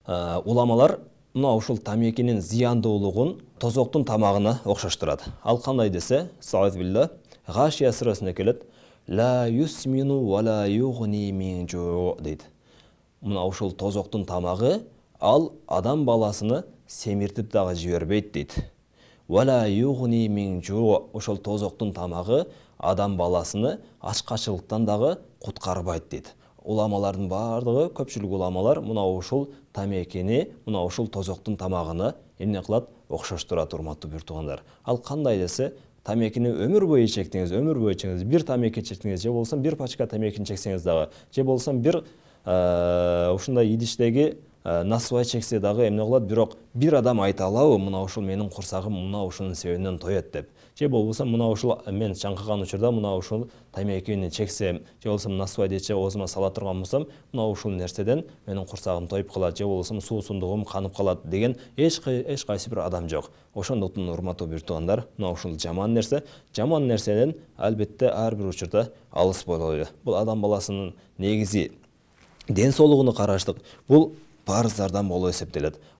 Уламалар мына ушул тамекинин зыяндуулугун тозоктун тамагына окшоштурат. Ал кандай десе, сауазбилла, Гашия сүрөсүндө келет, ла юсмину ва ла югни мин жуу дейт. Мына ушул тозоктун тамагы ал адам баласыны семиртип дагы жибербейт дейт. Ва ла югни мин жуу, ушул тозоктун тамагы адам баласыны ачкачылыктан дагы куткарбайт дейт. Уламалардын бардыгы, көпчүлүк уламалар мына ушул тамекини, мына ушул тозоктун тамагына эмне кылат? Окшоштурат, урматтуу бир туугандар. Ал кандай десе, тамекини өмүр бою чектиңиз, бир тамеки чектиңиз, же болсо бир пачка тамекини чексеңиз дагы, же болсо бир ушундай идиштеги насыбай чексе дагы эмне кылат? Бирок бир адам айта алабы, мына ушул менин курсагым мына ушунун себебинен тоет деп. Же болбосо мына ушул мен чаңкыган учурда мына ушул тамекини чексем, же болбосо насыбайды ичип оозума сала турган болсом, мына ушул нерседен менин курсагым тоюп калат, же болбосо суусундугум канып калат деген эч кайсы бир адам жок. Ошондуктан урматтуу бир туугандар, мына ушул жаман нерседен албетте ар бир учурда алыс бололу. Бул адам баласынын негизи ден соолугуну караштык. Бул парыздардан болуп эсептелет.